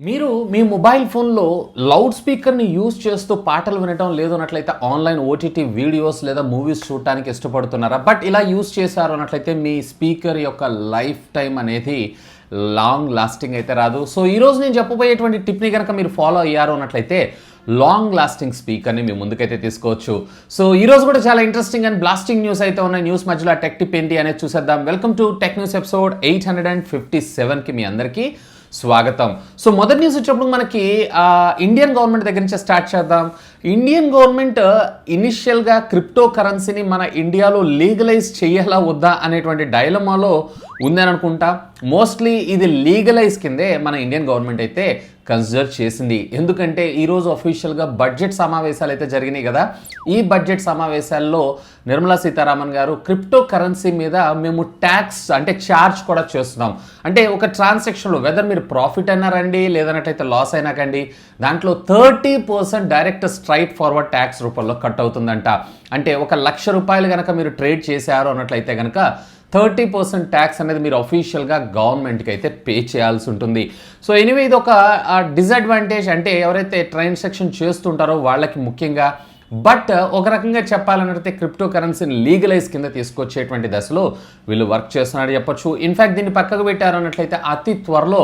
మీరు మీ మొబైల్ ఫోన్లో loud స్పీకర్ని use చేస్తూ పాటలు వినటం లేదన్నట్లయితే ఆన్లైన్ ఓటీటీ వీడియోస్ లేదా మూవీస్ చూడటానికి ఇష్టపడుతున్నారా? బట్ ఇలా యూజ్ చేశారు అన్నట్లయితే మీ స్పీకర్ యొక్క లైఫ్ టైం అనేది లాంగ్ లాస్టింగ్ అయితే రాదు. సో ఈరోజు నేను చెప్పబోయేటువంటి టిప్ని కనుక మీరు ఫాలో అయ్యారు అన్నట్లయితే లాంగ్ లాస్టింగ్ స్పీకర్ని మీ ముందుకైతే తీసుకోవచ్చు. సో ఈరోజు కూడా చాలా ఇంట్రెస్టింగ్ అండ్ బ్లాస్టింగ్ న్యూస్ అయితే ఉన్నాయి. న్యూస్ మధ్యలో టెక్ టిప్ ఏంటి అనేది చూసేద్దాం. వెల్కమ్ టు టెక్న్యూస్ ఎపిసోడ్ 857కి మీ అందరికీ స్వాగతం. సో మొదటి న్యూస్ వచ్చేప్పుడు మనకి ఇండియన్ గవర్నమెంట్ దగ్గర నుంచి స్టార్ట్ చేద్దాం. ఇండియన్ గవర్నమెంట్ ఇనిషియల్గా క్రిప్టో కరెన్సీని మన ఇండియాలో లీగలైజ్ చేయాలా వద్దా అనేటువంటి డైలమాలో ఉందని అనుకుంటా. మోస్ట్లీ ఇది లీగలైజ్ కిందే మన ఇండియన్ గవర్నమెంట్ అయితే కన్సిడర్ చేసింది. ఎందుకంటే ఈరోజు అఫీషియల్గా బడ్జెట్ సమావేశాలు అయితే జరిగినాయి కదా. ఈ బడ్జెట్ సమావేశాల్లో నిర్మలా సీతారామన్ గారు క్రిప్టో కరెన్సీ మీద మేము ట్యాక్స్ అంటే ఛార్జ్ కూడా చేస్తున్నాం. అంటే ఒక ట్రాన్సాక్షన్లో వెదర్ మీరు ప్రాఫిట్ అయినా రండి లేదన్నట్లయితే లాస్ అయినా కండి దాంట్లో 30% డైరెక్ట్ స్ట్రైట్ ఫార్వర్డ్ ట్యాక్స్ రూపంలో కట్ అవుతుందంట. అంటే ₹1,00,000 కనుక మీరు ట్రేడ్ చేశారు అన్నట్లయితే కనుక 30% ట్యాక్స్ అనేది మీరు అఫీషియల్గా గవర్నమెంట్కి అయితే పే చేయాల్సి ఉంటుంది. సో ఎనీవే ఇది ఒక డిసడ్వాంటేజ్, అంటే ఎవరైతే ట్రాన్సాక్షన్ చేస్తుంటారో వాళ్ళకి ముఖ్యంగా. బట్ ఒక రకంగా చెప్పాలన్నట్లయితే క్రిప్టో కరెన్సీని లీగలైజ్ కింద తీసుకొచ్చేటువంటి దశలో వీళ్ళు వర్క్ చేస్తున్నారు చెప్పొచ్చు. ఇన్ఫ్యాక్ట్ దీన్ని పక్కకు పెట్టారు అన్నట్లయితే అతి త్వరలో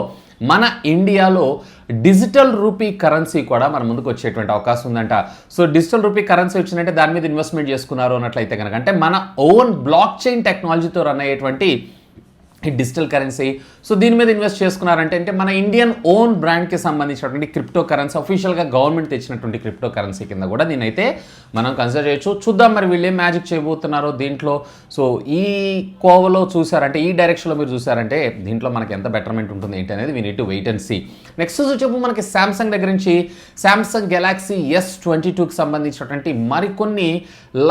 మన ఇండియాలో డిజిటల్ రూపీ కరెన్సీ కూడా మన ముందుకు వచ్చేటువంటి అవకాశం ఉందంట. సో డిజిటల్ రూపీ కరెన్సీ వచ్చిందంటే దాని మీద ఇన్వెస్ట్మెంట్ చేసుకున్నారు అన్నట్లయితే కనుక అంటే మన ఓన్ బ్లాక్ చైన్ టెక్నాలజీతో రన్ అయ్యేటువంటి ఈ డిజిటల్ కరెన్సీ. సో దీని మీద ఇన్వెస్ట్ చేసుకున్నారంటే అంటే మన ఇండియన్ ఓన్ బ్రాండ్కి సంబంధించినటువంటి క్రిప్టో కరెన్సీ, అఫీషియల్గా గవర్నమెంట్ తెచ్చినటువంటి క్రిప్టో కరెన్సీ కింద కూడా దీనైతే మనం కన్సిడర్ చేయొచ్చు. చూద్దాం మరి వీళ్ళు ఏం మ్యాజిక్ చేయబోతున్నారో దీంట్లో. సో ఈ కోవలో చూసారంటే ఈ డైరెక్షన్లో మీరు చూసారంటే దీంట్లో మనకి ఎంత బెటర్మెంట్ ఉంటుంది ఏంటి అనేది we need to wait and see. Next వచ్చేపు మనకి శాంసంగ్ దగ్గర నుంచి శాంసంగ్ గెలాక్సీ S22కి సంబంధించినటువంటి మరికొన్ని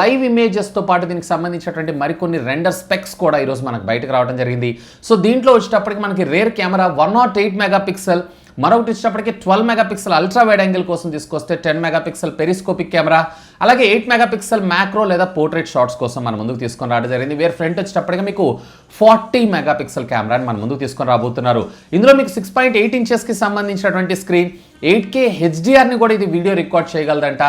లైవ్ ఇమేజెస్తో పాటు దీనికి సంబంధించినటువంటి మరికొన్ని రెండర్ స్పెక్స్ కూడా ఈరోజు మనకు బయటకు రావడం జరిగింది. సో దీంట్లో వచ్చేటప్పటికి మనకి రేర్ కెమెరా 108 మెగాపిక్సెల్, మరొకటి వచ్చేటప్పటికి 12 మెగాపిక్సెల్ అల్ట్రా వైడ్ యాంగిల్ కోసం తీసుకొస్తే 10 మెగాపిక్సెల్ పెరిస్కోపిక్ కెమెరా, అలాగే 8 మెగాపిక్సెల్ మ్యాక్రో లేదా పోర్ట్రేట్ షాట్స్ కోసం మన ముందుకు తీసుకొని రావడం జరిగింది. వేరే ఫ్రంట్ వచ్చేటప్పటికి మీకు 40 మెగాపిక్సెల్ కెమెరాని మన ముందుకు తీసుకొని రాబోతున్నారు. ఇందులో మీకు 6.8 ఇంచెస్కి సంబంధించినటువంటి స్క్రీన్, 8K HDRని కూడా ఇది వీడియో రికార్డ్ చేయగలదంట.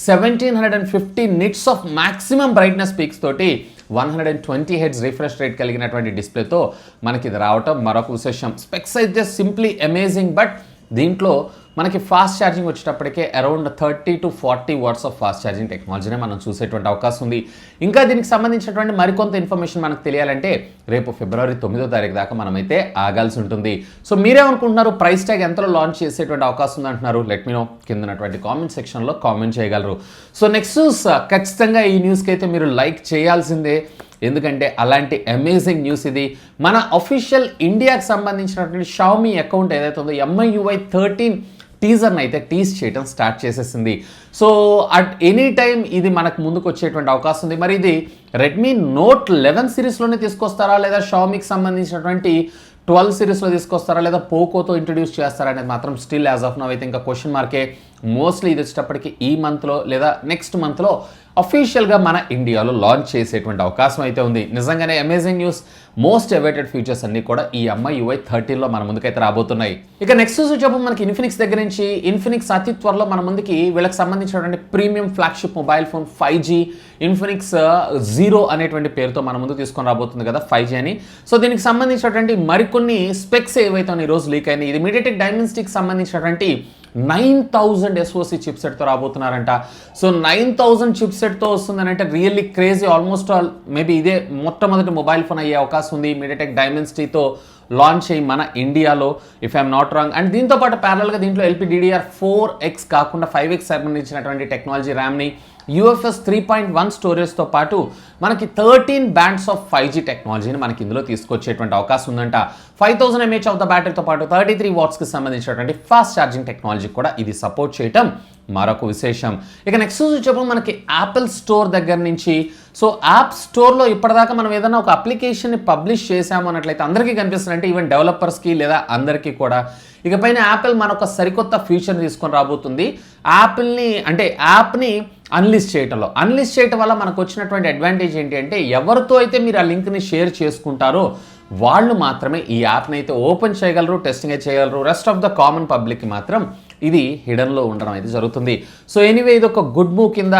1750 nits of maximum brightness peaks తోటి 120 Hz రిఫ్రెష్ రేట్ కలిగినటువంటి డిస్ప్లేతో మనకి ఇది రావటం మరొక విశేషం. స్పెక్స్ అయితే సింప్లీ అమేజింగ్. బట్ దీంట్లో మనకి ఫాస్ట్ ఛార్జింగ్ వచ్చేటప్పటికే around 30 to 40 watts of fast charging టెక్నాలజీనే మనం చూసేటువంటి అవకాశం ఉంది. ఇంకా దీనికి సంబంధించినటువంటి మరికొంత ఇన్ఫర్మేషన్ మనకు తెలియాలంటే రేపు ఫిబ్రవరి 9వ తారీఖు దాకా మనమైతే ఆగాల్సి ఉంటుంది. సో మీరేమనుకుంటున్నారు, ప్రైస్ ట్యాగ్ ఎంతలో లాంచ్ చేసేటువంటి అవకాశం ఉంది అంటున్నారు? లెట్ మీ నో కిందనటువంటి కామెంట్ సెక్షన్లో కామెంట్ చేయగలరు. సో నెక్స్ట్ న్యూస్, ఖచ్చితంగా ఈ న్యూస్కి అయితే మీరు లైక్ చేయాల్సిందే, ఎందుకంటే అలాంటి అమేజింగ్ న్యూస్ ఇది. మన అఫీషియల్ ఇండియాకి సంబంధించినటువంటి షామీ అకౌంట్ ఏదైతే ఉందో MiUi 13 టీజర్ని అయితే టీజ్ చేయడం స్టార్ట్ చేసేసింది. సో అట్ ఎనీ టైం ఇది మనకు ముందుకు వచ్చేటువంటి అవకాశం ఉంది. మరి ఇది రెడ్మీ నోట్ 11 సిరీస్లోనే తీసుకొస్తారా లేదా షామీకి సంబంధించినటువంటి 12 సిరీస్లో తీసుకొస్తారా లేదా పోకోతో ఇంట్రడ్యూస్ చేస్తారా అనేది మాత్రం స్టిల్ యాజ్ ఆఫ్ నౌ అయితే ఇంకా క్వశ్చన్ మార్కే. మోస్ట్లీ ఇది వచ్చేటప్పటికి ఈ మంత్లో లేదా నెక్స్ట్ మంత్లో అఫీషియల్గా మన ఇండియాలో లాంచ్ చేసేటువంటి అవకాశం అయితే ఉంది. నిజంగానే amazing news. Most awaited features అన్నీ కూడా ఈ MiUi 13లో మన ముందుకైతే రాబోతున్నాయి. ఇక నెక్స్ట్ వచ్చేటప్పుడు మనకి ఇన్ఫినిక్స్ దగ్గర నుంచి ఇన్ఫినిక్స్ అతి త్వరలో మన ముందుకి వీళ్ళకి సంబంధించినటువంటి premium flagship mobile phone 5G Infinix zero అనేటువంటి పేరుతో మన ముందుకు తీసుకొని రాబోతుంది కదా 5G అని. సో దీనికి సంబంధించినటువంటి మరికొన్ని స్పెక్స్ ఏవైతే ఈరోజు లీక్ అయినాయి. ఇది మీడియాటెక్ డైమెన్సిటీకి సంబంధించినటువంటి 9000 SoC చిప్సెట్తో రాబోతున్నారంట. సో 9000 చిప్సెట్తో వస్తుందని అంటే really crazy. Almost all maybe ఇదే మొట్టమొదటి మొబైల్ ఫోన్ అయ్యే అవకాశం ఉంది మీడియాటెక్ డైమెన్సిటీతో లాంచ్ అయ్యి మన ఇండియాలో, if I'm not wrong. And దీంతో పాటు ప్యారల్గా దీంట్లో LPDDR4X కాకుండా 5X సంబంధించినటువంటి టెక్నాలజీ ర్యామ్ని, UFS 3.1 స్టోరేజ్తో పాటు మనకి 13 బ్యాండ్స్ ఆఫ్ 5G టెక్నాలజీని మనకి ఇందులో తీసుకొచ్చేటువంటి అవకాశం ఉందంట. 5000 mAh ఆఫ్ ద బ్యాటరీతో పాటు 33 వాట్స్కి సంబంధించినటువంటి ఫాస్ట్ ఛార్జింగ్ టెక్నాలజీ కూడా ఇది సపోర్ట్ చేయటం మరొక విశేషం. ఇక నెక్స్ట్ వచ్చేటప్పుడు మనకి యాపిల్ స్టోర్ దగ్గర నుంచి. సో యాప్ స్టోర్లో ఇప్పటిదాకా మనం ఏదైనా ఒక అప్లికేషన్ని పబ్లిష్ చేసాము అన్నట్లయితే అందరికీ కనిపిస్తుంది, అంటే ఈవెన్ డెవలపర్స్కి లేదా అందరికీ కూడా. ఇకపైన యాపిల్ మనొక సరికొత్త ఫీచర్ని తీసుకొని రాబోతుంది. యాప్ని అన్లిస్ట్ చేయటం వల్ల మనకు వచ్చినటువంటి అడ్వాంటేజ్ ఏంటి అంటే ఎవరితో అయితే మీరు ఆ లింక్ని షేర్ చేసుకుంటారో వాళ్ళు మాత్రమే ఈ యాప్ని అయితే ఓపెన్ చేయగలరు, టెస్టింగ్ అయితే చేయగలరు. రెస్ట్ ఆఫ్ ద కామన్ పబ్లిక్కి మాత్రం ఇది హిడెన్లో ఉండడం అయితే జరుగుతుంది. సో ఎనీవే ఇది ఒక గుడ్ మూవ్ కింద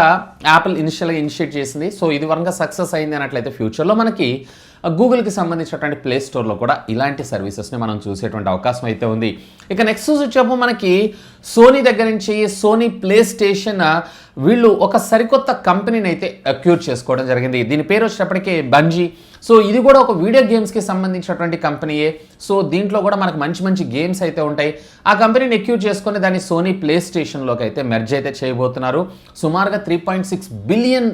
యాపిల్ ఇనిషియల్గా ఇనిషియేట్ చేసింది. సో ఇది వరంగా సక్సెస్ అయింది అన్నట్లయితే ఫ్యూచర్లో మనకి గూగుల్కి సంబంధించినటువంటి ప్లే స్టోర్లో కూడా ఇలాంటి సర్వీసెస్ని మనం చూసేటువంటి అవకాశం అయితే ఉంది. ఇక నెక్స్ట్ వచ్చేప్పుడు మనకి సోనీ దగ్గర నుంచి సోనీ ప్లే స్టేషన్ వీళ్ళు ఒక సరికొత్త కంపెనీని అయితే అక్యూర్ చేసుకోవడం జరిగింది. దీని పేరు వచ్చేటప్పటికే బంజీ. సో ఇది కూడా ఒక వీడియో గేమ్స్కి సంబంధించినటువంటి కంపెనీయే. సో దీంట్లో కూడా మనకు మంచి మంచి గేమ్స్ అయితే ఉంటాయి. ఆ కంపెనీని అక్యూర్ చేసుకొని దాన్ని సోనీ ప్లే స్టేషన్లోకి అయితే మెర్జ్ అయితే చేయబోతున్నారు. సుమారుగా $3.6 బిలియన్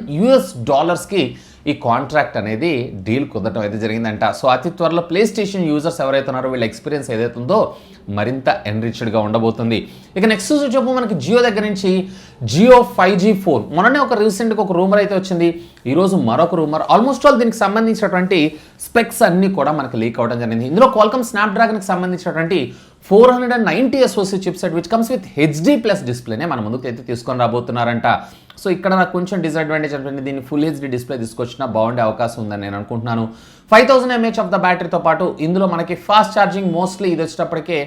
ఈ కాంట్రాక్ట్ అనేది డీల్ కుదరడం అయితే జరిగిందంట. సో అతి త్వరలో ప్లే స్టేషన్ యూజర్స్ ఎవరైతే ఉన్నారో వీళ్ళ ఎక్స్పీరియన్స్ ఏదైతే ఉందో మరింత ఎన్రిచ్డ్గా ఉండబోతుంది. ఇక నెక్స్ట్ చెప్పు మనకి జియో దగ్గర నుంచి జియో 5G ఫోన్ మొన్ననే రీసెంట్గా ఒక రూమర్ అయితే వచ్చింది. ఈరోజు మరొక రూమర్. ఆల్మోస్ట్ ఆల్ దీనికి సంబంధించినటువంటి స్పెక్స్ అన్నీ కూడా మనకి లీక్ అవ్వడం జరిగింది. ఇందులో క్వాల్కమ్ స్నాప్డ్రాగన్కి సంబంధించినటువంటి 490 SoC chipset which comes with HD+ డిస్ప్లేనే మన ముందుకు అయితే తీసుకొని రాబోతున్నారంట. సో ఇక్కడ నాకు కొంచెం డిసడ్వాంటేజ్ అంటే దీన్ని ఫుల్ HD డిస్ప్లే తీసుకొచ్చినా బాగుండే అవకాశం ఉందని నేను అనుకుంటున్నాను. 5000 mAh ఆఫ్ ద బ్యాటరీతో పాటు ఇందులో మనకి ఫాస్ట్ ఛార్జింగ్ మోస్ట్లీ ఇది వచ్చేటప్పటికే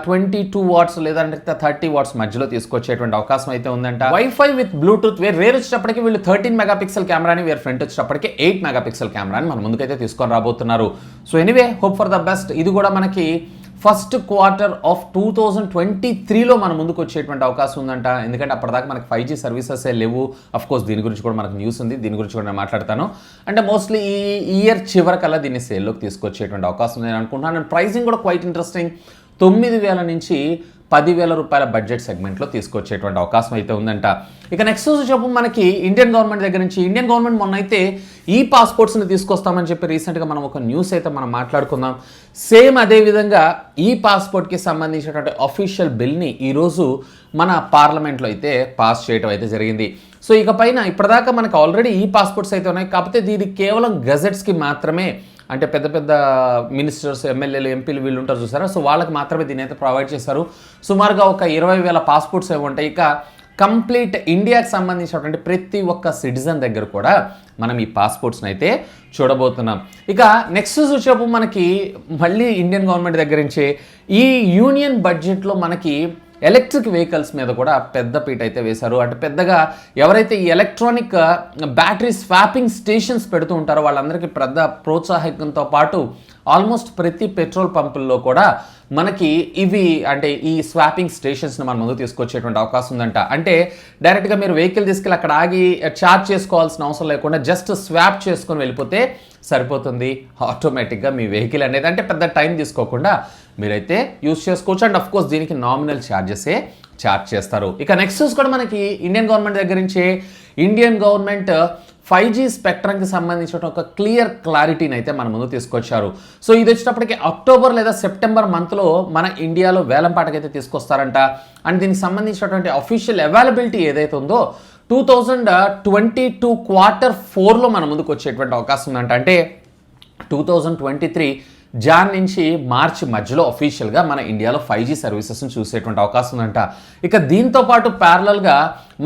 22 వాట్స్ లేదంటే 30 వాట్స్ మధ్యలో తీసుకొచ్చేటువంటి అవకాశం అయితే ఉందంట. వైఫై విత్ బ్లూటూత్ రేర్ వచ్చేటప్పటికి వీళ్ళు 13 మెగాపిక్సెల్ కెమెరాని వేరే ఫ్రంట్ వచ్చేటప్పటికి 8 మెగాపిక్సెల్ కెమెరాని మన ముందుకైతే తీసుకొని రాబోతున్నారు. So anyway hope for the best. ఇది కూడా మనకి ఫస్ట్ క్వార్టర్ ఆఫ్ 2023లో మన ముందుకు వచ్చేటువంటి అవకాశం ఉందంట. ఎందుకంటే అప్పటిదాకా మనకి 5G సర్వీసెస్ లేవు. అఫ్కోర్స్ దీని గురించి కూడా మనకు న్యూస్ ఉంది, దీని గురించి కూడా నేను మాట్లాడతాను. అంటే మోస్ట్లీ ఈ ఇయర్ చివరికల్లా దీన్ని సేల్లోకి తీసుకొచ్చేటువంటి అవకాశం ఉంది నేను అనుకుంటున్నాను. అండ్ ప్రైసింగ్ కూడా క్వైట్ ఇంట్రెస్టింగ్. 9,000 నుంచి 10,000 రూపాయల బడ్జెట్ సెగ్మెంట్లో తీసుకొచ్చేటువంటి అవకాశం అయితే ఉందంట. ఇక నెక్స్ట్ చెప్పు మనకి ఇండియన్ గవర్నమెంట్ దగ్గర నుంచి ఇండియన్ గవర్నమెంట్ మొన్న అయితే ఈ పాస్పోర్ట్స్ని తీసుకొస్తామని చెప్పి రీసెంట్గా మనం ఒక న్యూస్ అయితే మనం మాట్లాడుకుందాం. సేమ్ అదేవిధంగా ఈ పాస్పోర్ట్కి సంబంధించినటువంటి అఫీషియల్ బిల్ని ఈరోజు మన పార్లమెంట్లో అయితే పాస్ చేయడం అయితే జరిగింది. సో ఇక పైన ఇప్పటిదాకా మనకు ఆల్రెడీ ఈ పాస్పోర్ట్స్ అయితే ఉన్నాయి. కాకపోతే ఇది కేవలం గజెట్స్కి మాత్రమే, అంటే పెద్ద పెద్ద మినిస్టర్స్, ఎమ్మెల్యేలు, ఎంపీలు వీళ్ళు ఉంటారు చూసారా, సో వాళ్ళకి మాత్రమే దీని అయితే ప్రొవైడ్ చేశారు. సుమారుగా ఒక 20,000 పాస్పోర్ట్స్ ఏమి ఉంటాయి. ఇక కంప్లీట్ ఇండియాకి సంబంధించినటువంటి ప్రతి ఒక్క సిటిజన్ దగ్గర కూడా మనం ఈ పాస్పోర్ట్స్ని అయితే చూడబోతున్నాం. ఇక నెక్స్ట్ చూసేపు మనకి మళ్ళీ ఇండియన్ గవర్నమెంట్ దగ్గర నుంచి ఈ యూనియన్ బడ్జెట్లో మనకి ఎలక్ట్రిక్ వెహికల్స్ మీద కూడా పెద్ద పీట అయితే వేశారు. అంటే పెద్దగా ఎవరైతే ఈ ఎలక్ట్రానిక్ బ్యాటరీ స్వాపింగ్ స్టేషన్స్ పెడుతూ ఉంటారో వాళ్ళందరికీ పెద్ద ప్రోత్సాహకంతో పాటు ఆల్మోస్ట్ ప్రతి పెట్రోల్ పంపుల్లో కూడా మనకి ఇవి అంటే ఈ స్వాపింగ్ స్టేషన్స్ని మన ముందు తీసుకొచ్చేటువంటి అవకాశం ఉందంట. అంటే డైరెక్ట్గా మీరు వెహికల్ తీసుకెళ్ళి అక్కడ ఆగి ఛార్జ్ చేసుకోవాల్సిన అవసరం లేకుండా జస్ట్ స్వాప్ చేసుకొని వెళ్ళిపోతే సరిపోతుంది. ఆటోమేటిక్గా మీ వెహికల్ అనేది అంటే పెద్ద టైం తీసుకోకుండా మీరైతే యూజ్ చేసుకోవచ్చు. అండ్ అఫ్ కోర్స్ దీనికి నామినల్ ఛార్జెసే ఛార్జ్ చేస్తారు. ఇక నెక్స్ట్ కూడా మనకి ఇండియన్ గవర్నమెంట్ దగ్గర నుంచి ఇండియన్ గవర్నమెంట్ 5G స్పెక్ట్రంకి సంబంధించిన ఒక క్లియర్ క్లారిటీని అయితే మన ముందు తీసుకొచ్చారు. సో ఇది వచ్చేటప్పటికి అక్టోబర్ లేదా సెప్టెంబర్ మంత్లో మన ఇండియాలో వేలంపాటకైతే తీసుకొస్తారంట. అండ్ దీనికి సంబంధించినటువంటి అఫీషియల్ అవైలబిలిటీ ఏదైతే ఉందో 2022 Q4లో మన ముందుకు వచ్చేటువంటి అవకాశం ఉందంట. అంటే 2023 జాన్ నుంచి మార్చి మధ్యలో అఫీషియల్గా మన ఇండియాలో 5G సర్వీసెస్ని చూసేటువంటి అవకాశం ఉందంట. ఇక దీంతో పాటు ప్యారలల్గా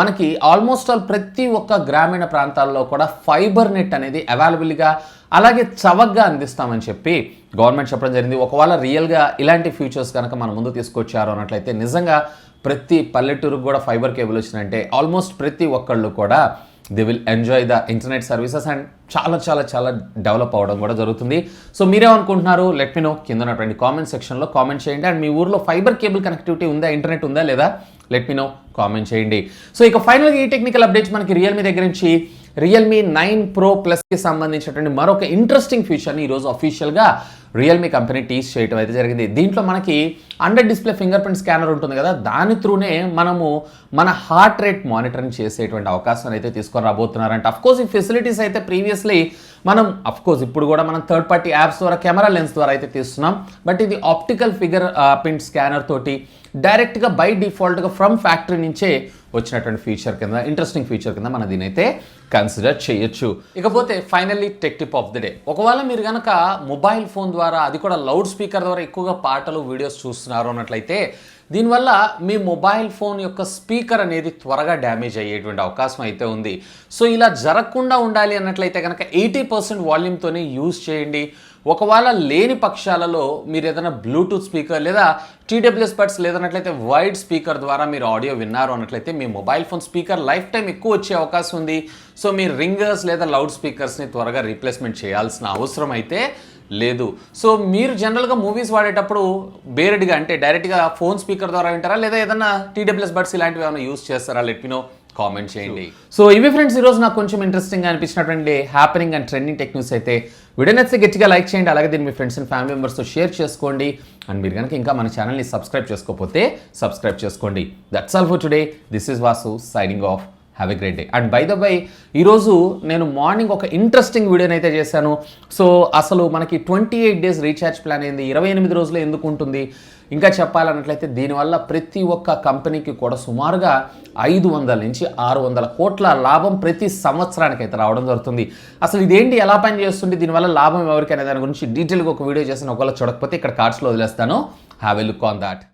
మనకి ఆల్మోస్ట్ ఆల్ ప్రతి ఒక్క గ్రామీణ ప్రాంతాల్లో కూడా ఫైబర్ నెట్ అనేది అవైలబుల్గా అలాగే చవకగా అందిస్తామని చెప్పి గవర్నమెంట్ చెప్పడం జరిగింది. ఒకవేళ రియల్గా ఇలాంటి ఫ్యూచర్స్ కనుక మన ముందు తీసుకొచ్చారు అన్నట్లయితే నిజంగా ప్రతి పల్లెటూరుకు కూడా ఫైబర్ కేబుల్ వచ్చినంటే ఆల్మోస్ట్ ప్రతి ఒక్కళ్ళు కూడా they will enjoy the internet services and చాలా చాలా చాలా డెవలప్ అవ్వడం కూడా జరుగుతుంది. సో మీరేమనుకుంటున్నారు లెట్ మీ నో కింద ఉన్నటువంటి కామెంట్ సెక్షన్లో కామెంట్ చేయండి. అండ్ మీ ఊర్లో ఫైబర్ కేబుల్ కనెక్టివిటీ ఉందా, ఇంటర్నెట్ ఉందా లేదా లెట్ మీ నో కామెంట్ చేయండి. సో ఇక ఫైనల్గా ఈ టెక్నికల్ అప్డేట్స్ మనకి రియల్మీ దగ్గర నుంచి రియల్మీ 9 Pro Plusకి సంబంధించినటువంటి మరొక ఇంట్రెస్టింగ్ ఫీచర్ని ఈరోజు అఫీషియల్గా రియల్మీ కంపెనీ టీస్ చేయడం అయితే జరిగింది. దీంట్లో మనకి under display finger print scanner ఉంటుంది కదా, దాని త్రూనే మనము మన హార్ట్ రేట్ మానిటరింగ్ చేసేటువంటి అవకాశాన్ని అయితే తీసుకొని రాబోతున్నారంట. అఫ్కోర్స్ ఈ ఫెసిలిటీస్ అయితే ప్రీవియస్లీ మనం అఫ్కోర్స్ ఇప్పుడు కూడా మనం థర్డ్ పార్టీ యాప్స్ ద్వారా కెమెరా లెన్స్ ద్వారా అయితే తీస్తున్నాం. బట్ ఇది ఆప్టికల్ ఫింగర్ ప్రింట్ స్కానర్ తోటి డైరెక్ట్గా బై డిఫాల్ట్గా ఫ్రమ్ ఫ్యాక్టరీ నుంచే వచ్చినటువంటి ఫీచర్ కింద ఇంట్రెస్టింగ్ ఫీచర్ కింద మనం దీనైతే కన్సిడర్ చేయొచ్చు. ఇకపోతే finally tech tip of the day. ఒకవేళ మీరు కనుక మొబైల్ ఫోన్ ద్వారా అది కూడా లౌడ్ స్పీకర్ ద్వారా ఎక్కువగా పాటలు వీడియోస్ చూస్తున్నారు అన్నట్లయితే దీనివల్ల మీ మొబైల్ ఫోన్ యొక్క స్పీకర్ అనేది త్వరగా డ్యామేజ్ అయ్యేటువంటి అవకాశం అయితే ఉంది. సో ఇలా జరగకుండా ఉండాలి అన్నట్లయితే కనుక 80% వాల్యూమ్తోనే యూజ్ చేయండి. ఒకవేళ లేని పక్షాలలో మీరు ఏదైనా బ్లూటూత్ స్పీకర్ లేదా TWS బడ్స్ లేదన్నట్లయితే వైడ్ స్పీకర్ ద్వారా మీరు ఆడియో విన్నారు అన్నట్లయితే మీ mobile phone speaker life time ఎక్కువ వచ్చే అవకాశం ఉంది. సో మీరు రింగర్స్ లేదా లౌడ్ స్పీకర్స్ని త్వరగా రీప్లేస్మెంట్ చేయాల్సిన అవసరం అయితే లేదు. సో మీరు జనరల్గా మూవీస్ వాడేటప్పుడు బేరెడ్గా అంటే డైరెక్ట్గా ఫోన్ స్పీకర్ ద్వారా వింటారా లేదా ఏదైనా TWS బడ్స్ ఇలాంటివి ఏమైనా యూజ్ చేస్తారా? లెట్ మీ నో, కామెంట్ చేయండి. సో ఇవి ఫ్రెండ్స్ ఈరోజు నాకు కొంచెం ఇంట్రెస్టింగ్గా అనిపించినటువంటి happening and trending tech news అయితే. వీడియో నచ్చితే గట్టిగా లైక్ చేయండి, అలాగే దీన్ని మీ ఫ్రెండ్స్ అండ్ ఫ్యామిలీ మెంబర్స్తో షేర్ చేసుకోండి. అండ్ మీరు కనుక ఇంకా మన ఛానల్ని సబ్స్క్రైబ్ చేసుకోకపోతే సబ్స్క్రైబ్ చేసుకోండి. That's all for today. This is Vasu signing off. Have a great day. And bye the bye ఈరోజు నేను మార్నింగ్ ఒక ఇంట్రెస్టింగ్ వీడియోని అయితే చేశాను. సో అసలు మనకి 28 days రీఛార్జ్ ప్లాన్ ఏంది, 28 రోజులు ఎందుకు ఉంటుంది, ఇంకా చెప్పాలన్నట్లయితే దీనివల్ల ప్రతి ఒక్క కంపెనీకి కూడా సుమారుగా 500 నుంచి 600 కోట్ల లాభం ప్రతి సంవత్సరానికి అయితే రావడం జరుగుతుంది. అసలు ఇదేంటి, ఎలా పని చేస్తుంది, దీనివల్ల లాభం ఎవరికైనా దాని గురించి డీటెయిల్గా ఒక వీడియో చేసిన ఒకవేళ చూడకపోతే ఇక్కడ కార్డ్స్లో వదిలేస్తాను. Have a look on that.